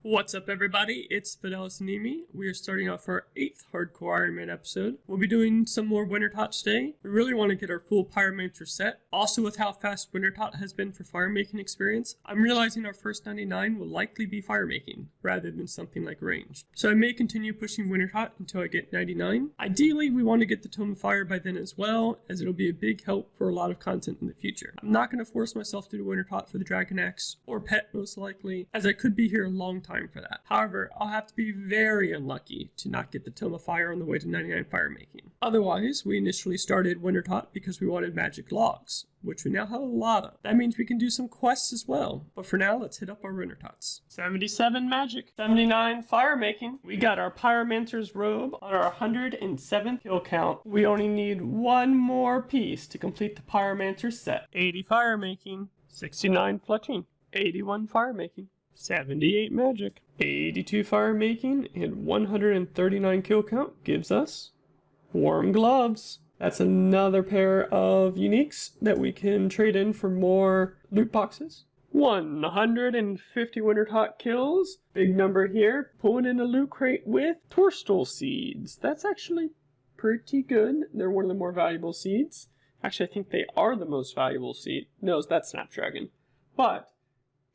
What's up, everybody? It's Fidelis and Amy. We are starting off our 8th Hardcore Iron Man episode. We'll be doing some more Wintertot today. We really want to get our full Pyromancer set. Also, with how fast Wintertot has been for firemaking experience, I'm realizing our first 99 will likely be firemaking, rather than something like ranged. So I may continue pushing Wintertot until I get 99. Ideally, we want to get the Tome of Fire by then as well, as it'll be a big help for a lot of content in the future. I'm not going to force myself to do Wintertot for the Dragon Axe, or Pet most likely, as I could be here a long time for that. However, I'll have to be very unlucky to not get the Tome of Fire on the way to 99 firemaking. Otherwise, we initially started Wintertot because we wanted magic logs, which we now have a lot of. That means we can do some quests as well. But for now, let's hit up our Wintertots. 77 magic, 79 firemaking. We got our Pyromancer's robe on our 107th kill count. We only need one more piece to complete the Pyromancer set. 80 firemaking, 69 fletching, 81 firemaking, 78 magic, 82 firemaking, and 139 kill count gives us warm gloves. That's another pair of uniques that we can trade in for more loot boxes. 150 Wintertot kills. Big number here. Pulling in a loot crate with Torstal seeds. That's actually pretty good. They're one of the more valuable seeds. Actually, I think they are the most valuable seed. No, that's Snapdragon. But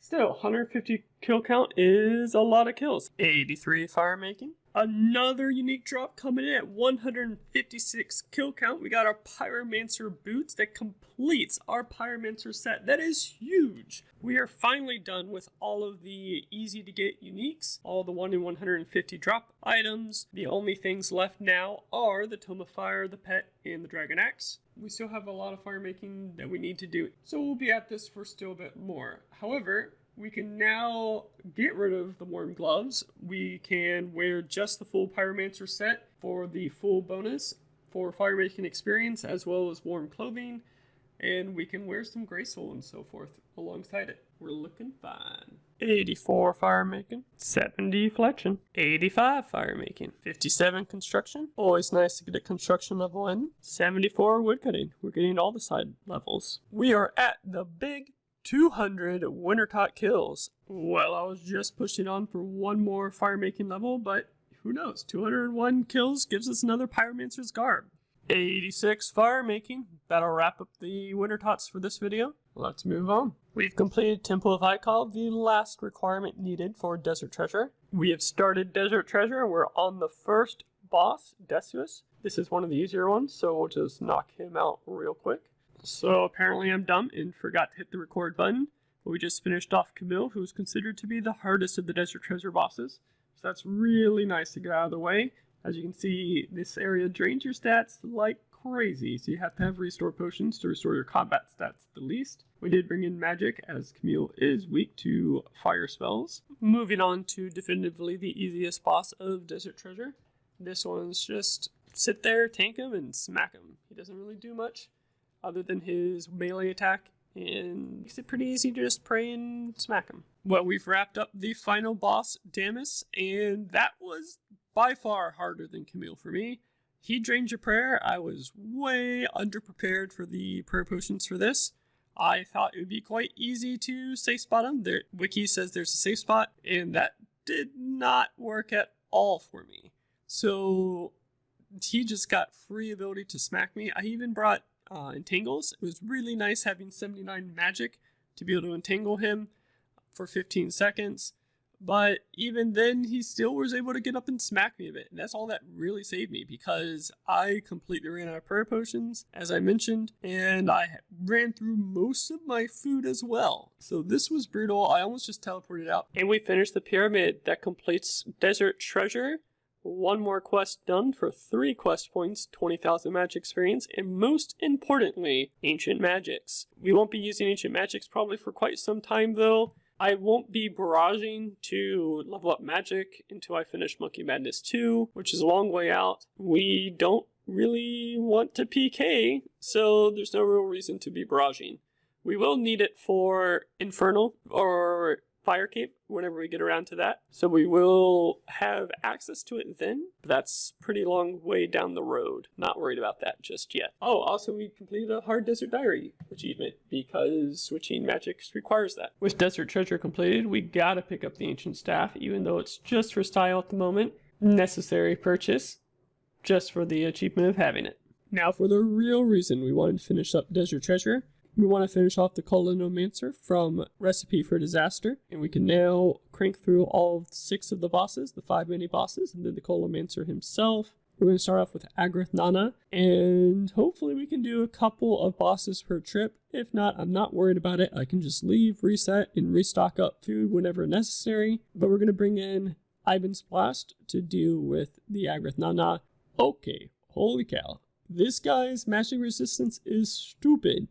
still, 150 kill count is a lot of kills. 83 firemaking. Another unique drop coming in at 156 kill count. We got our Pyromancer boots that completes our Pyromancer set. That is huge. We are finally done with all of the easy to get uniques, all the 1 in 150 drop items. The only things left now are the Tome of Fire, the Pet, and the Dragon Axe. We still have a lot of firemaking that we need to do, so we'll be at this for still a bit more. However, we can now get rid of the warm gloves. We can wear just the full Pyromancer set for the full bonus for firemaking experience, as well as warm clothing, and we can wear some graceful and so forth alongside it. We're looking fine. 84 firemaking, 70 fletching, 85 firemaking, 57 construction. Always nice to get a construction level in. 74 woodcutting. We're getting all the side levels. We are at the big 200 Wintertot kills. Well, I was just pushing on for one more firemaking level, but who knows? 201 kills gives us another Pyromancer's garb. 86 firemaking. That'll wrap up the Wintertots for this video. Let's move on. We've completed Temple of Ikal, the last requirement needed for Desert Treasure. We have started Desert Treasure. We're on the first boss, Decius. This is one of the easier ones, so we'll just knock him out real quick. So apparently I'm dumb and forgot to hit the record button, but we just finished off Camille, who's considered to be the hardest of the Desert Treasure bosses. So that's really nice to get out of the way. As you can see, this area drains your stats like crazy, so you have to have restore potions to restore your combat stats the least. We did bring in magic, as Camille is weak to fire spells. Moving on to definitively the easiest boss of Desert Treasure. This one's just sit there, tank him, and smack him. He doesn't really do much other than his melee attack, and makes it pretty easy to just pray and smack him. Well, we've wrapped up the final boss, Damus, and that was by far harder than Camille for me. He drained your prayer. I was way underprepared for the prayer potions for this. I thought it would be quite easy to safe spot him. Wiki says there's a safe spot, and that did not work at all for me. So he just got free ability to smack me. I even brought entangles. It was really nice having 79 magic to be able to entangle him for 15 seconds, but even then he still was able to get up and smack me a bit, and that's all that really saved me, because I completely ran out of prayer potions, as I mentioned, and I ran through most of my food as well. So this was brutal. I almost just teleported out, and we finished the pyramid that completes Desert Treasure. One more quest done for 3 quest points, 20,000 magic experience, and most importantly, Ancient Magics. We won't be using Ancient Magics probably for quite some time though. I won't be barraging to level up magic until I finish Monkey Madness 2, which is a long way out. We don't really want to PK, so there's no real reason to be barraging. We will need it for Infernal or fire cape whenever we get around to that. So we will have access to it then, but that's pretty long way down the road. Not worried about that just yet. Oh, also we completed a hard desert diary achievement because switching magics requires that. With desert treasure completed, we gotta pick up the ancient staff, even though it's just for style at the moment. Necessary purchase, just for the achievement of having it. Now for the real reason we wanted to finish up desert treasure. We want to finish off the Colonimancer from Recipe for Disaster, and we can now crank through all 6 of the bosses, the 5 mini bosses, and then the Colonimancer himself. We're going to start off with Agrath Nana, and hopefully we can do a couple of bosses per trip. If not, I'm not worried about it. I can just leave, reset, and restock up food whenever necessary. But we're going to bring in Ivan's Blast to deal with the Agrath Nana. Okay, holy cow. This guy's magic resistance is stupid.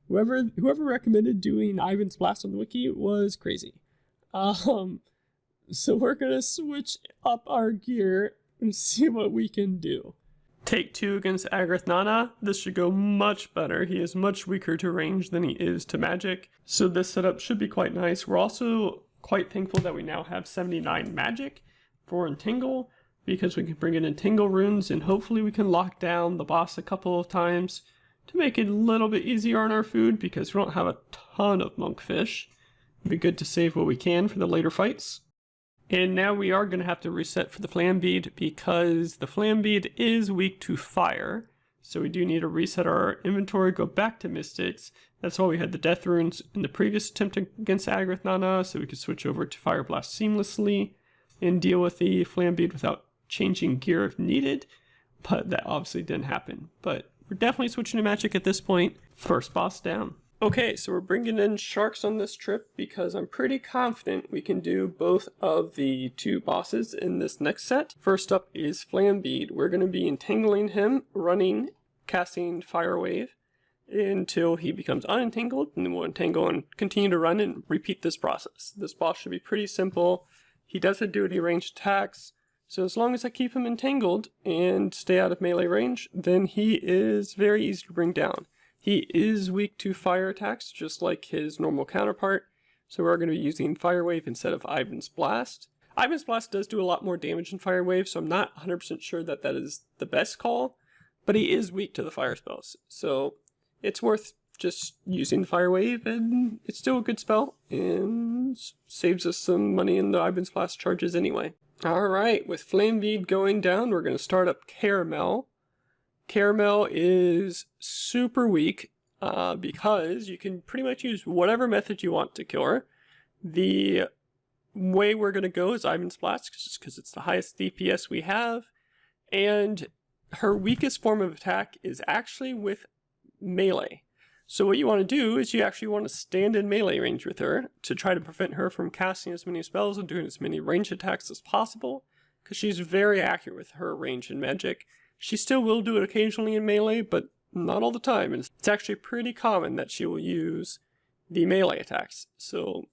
Whoever recommended doing Ivan's Blast on the wiki was crazy. So we're gonna switch up our gear and see what we can do. Take 2 against Agrath Nana. This should go much better. He is much weaker to range than he is to magic. So this setup should be quite nice. We're also quite thankful that we now have 79 magic for Entangle, because we can bring in Entangle runes and hopefully we can lock down the boss a couple of times to make it a little bit easier on our food, because we don't have a ton of monkfish. It'd be good to save what we can for the later fights. And now we are going to have to reset for the Flambead, because the Flambead is weak to fire. So we do need to reset our inventory, go back to Mystics. That's why we had the Death Runes in the previous attempt against Agrath Nana, so we could switch over to Fire Blast seamlessly and deal with the Flambead without changing gear if needed. But that obviously didn't happen. But we're definitely switching to magic at this point. First boss down. Okay, so we're bringing in sharks on this trip because I'm pretty confident we can do both of the 2 bosses in this next set. First up is Flambead. We're going to be entangling him, running, casting Fire Wave until he becomes unentangled, and then we'll entangle and continue to run and repeat this process. This boss should be pretty simple. He doesn't do any ranged attacks. So as long as I keep him entangled and stay out of melee range, then he is very easy to bring down. He is weak to fire attacks, just like his normal counterpart, so we're going to be using Fire Wave instead of Ivan's Blast. Ivan's Blast does do a lot more damage than Fire Wave, so I'm not 100% sure that that is the best call, but he is weak to the fire spells, so it's worth just using Fire Wave, and it's still a good spell, and saves us some money in the Ivan's Blast charges anyway. Alright, with Flambead going down, we're going to start up Caramel. Caramel is super weak because you can pretty much use whatever method you want to kill her. The way we're going to go is Ivan's Blast, just because it's the highest DPS we have. And her weakest form of attack is actually with melee. So what you want to do is you actually want to stand in melee range with her to try to prevent her from casting as many spells and doing as many range attacks as possible, because she's very accurate with her range and magic. She still will do it occasionally in melee, but not all the time, and it's actually pretty common that she will use the melee attacks. So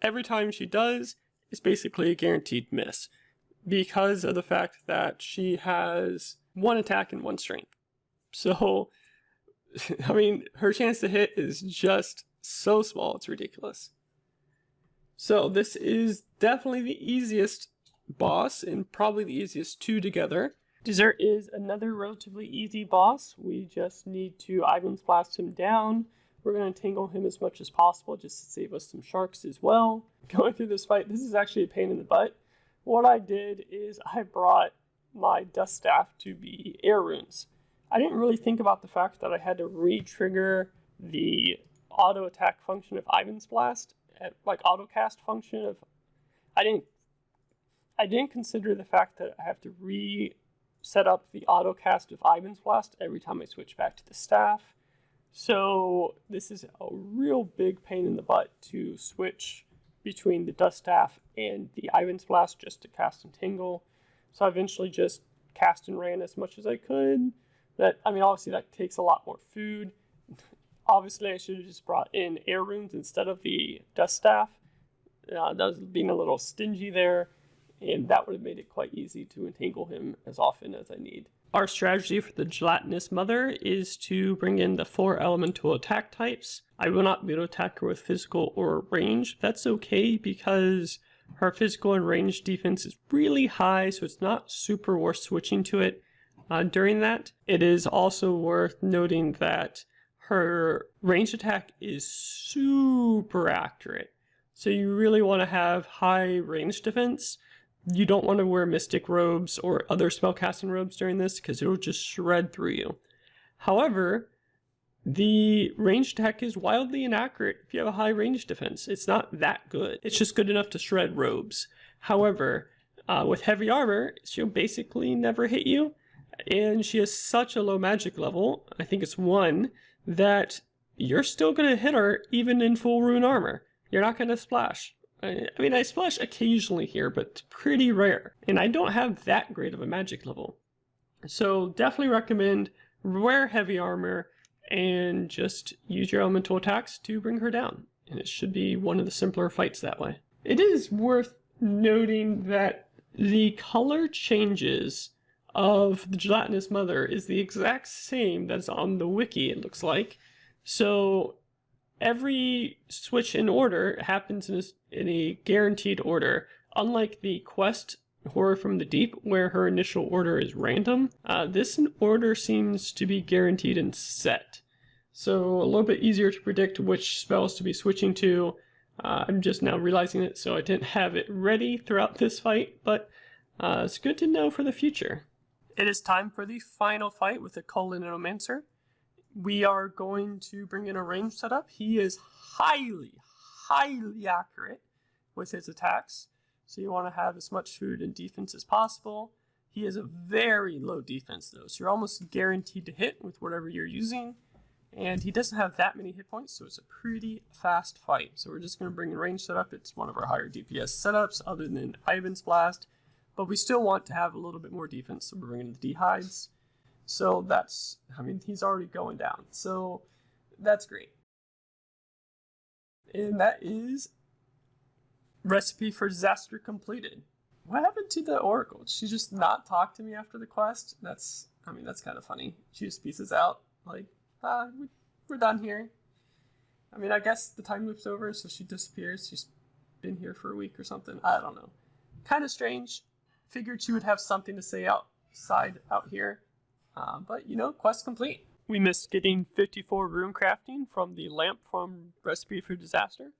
every time she does, it's basically a guaranteed miss, because of the fact that she has 1 attack and 1 strength. So I mean, her chance to hit is just so small, it's ridiculous. So this is definitely the easiest boss, and probably the easiest 2 together. Dessert is another relatively easy boss. We just need to Ivan's Blast him down. We're going to entangle him as much as possible just to save us some sharks as well. Going through this fight, this is actually a pain in the butt. What I did is I brought my Dust Staff to be air runes. I didn't really think about the fact that I had to re-trigger the auto attack function of Ivan's Blast, like auto cast function of. I didn't consider the fact that I have to reset up the auto cast of Ivan's Blast every time I switch back to the staff. So this is a real big pain in the butt to switch between the Dust Staff and the Ivan's Blast just to cast and tingle. So I eventually just cast and ran as much as I could. Obviously that takes a lot more food. Obviously I should have just brought in air runes instead of the Dust Staff. That was being a little stingy there, and that would have made it quite easy to entangle him as often as I need. Our strategy for the Gelatinous Mother is to bring in the 4 elemental attack types. I will not be able to attack her with physical or range. That's okay because her physical and range defense is really high, so it's not super worth switching to it during that. It is also worth noting that her range attack is super accurate. So you really want to have high range defense. You don't want to wear Mystic robes or other spellcasting robes during this because it'll just shred through you. However, the range attack is wildly inaccurate if you have a high range defense. It's not that good. It's just good enough to shred robes. However, with heavy armor, she'll basically never hit you. And she has such a low magic level, I think it's 1, that you're still going to hit her even in full rune armor. You're not going to splash. I mean, I splash occasionally here, but it's pretty rare. And I don't have that great of a magic level. So definitely recommend wear heavy armor and just use your elemental attacks to bring her down. And it should be one of the simpler fights that way. It is worth noting that the color changes of the Gelatinous Mother is the exact same that's on the wiki, it looks like. So every switch in order happens in a guaranteed order, unlike the quest Horror from the Deep, where her initial order is random. This order seems to be guaranteed and set. So a little bit easier to predict which spells to be switching to. I'm just now realizing it, so I didn't have it ready throughout this fight, but it's good to know for the future. It is time for the final fight with the Coloninomancer. We are going to bring in a range setup. He is highly accurate with his attacks. So you want to have as much food and defense as possible. He has a very low defense though, so you're almost guaranteed to hit with whatever you're using. And he doesn't have that many hit points, so it's a pretty fast fight. So we're just going to bring in range setup. It's one of our higher DPS setups other than Ivan's Blast. But we still want to have a little bit more defense, so we're bringing the Dehides. So that's, I mean, he's already going down. So that's great. And that is recipe for disaster completed. What happened to the Oracle? Did she just not talk to me after the quest? That's kind of funny. She just pieces out, like, we're done here. I mean, I guess the time loop's over, so she disappears. She's been here for a week or something. I don't know. Kind of strange. Figured she would have something to say outside out here. But, you know, quest complete. We missed getting 54 rune crafting from the lamp from Recipe for Disaster.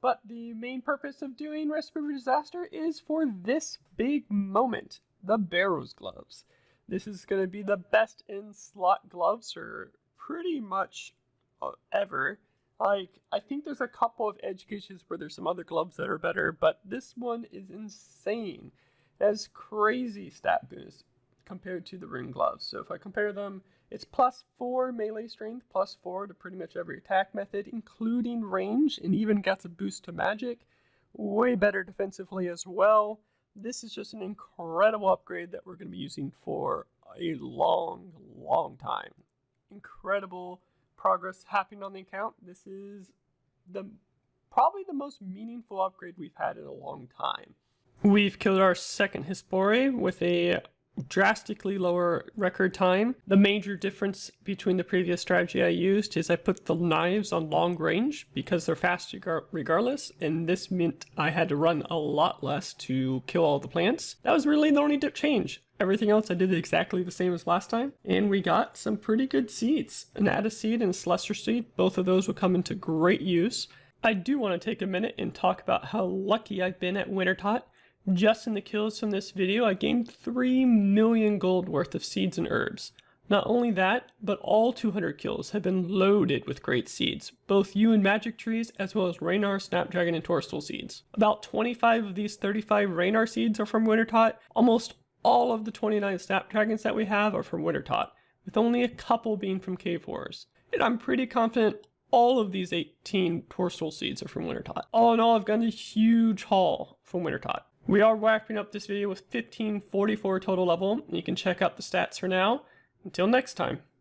But the main purpose of doing Recipe for Disaster is for this big moment, the Barrows gloves. This is going to be the best in-slot gloves for pretty much ever. Like, I think there's a couple of edge cases where there's some other gloves that are better, but this one is insane. It has crazy stat boost compared to the rune gloves. So if I compare them, it's +4 melee strength, +4 to pretty much every attack method, including range, and even gets a boost to magic. Way better defensively as well. This is just an incredible upgrade that we're going to be using for a long time. Incredible progress happening on the account. This is probably the most meaningful upgrade we've had in a long time. We've killed our second Hispore with a drastically lower record time. The major difference between the previous strategy I used is I put the knives on long range because they're fast regardless, and this meant I had to run a lot less to kill all the plants. That was really the only change. Everything else I did exactly the same as last time, and we got some pretty good seeds. An Addis seed and a Celestial seed, both of those will come into great use. I do want to take a minute and talk about how lucky I've been at Wintertot. Just in the kills from this video, I gained 3 million gold worth of seeds and herbs. Not only that, but all 200 kills have been loaded with great seeds, both yew and magic trees, as well as Raynar, Snapdragon, and Torstal seeds. About 25 of these 35 Raynar seeds are from Wintertot. Almost all of the 29 Snapdragons that we have are from Wintertot, with only a couple being from Cave Horrors. And I'm pretty confident all of these 18 Torstal seeds are from Wintertot. All in all, I've gotten a huge haul from Wintertot. We are wrapping up this video with 1544 total level. You can check out the stats for now. Until next time.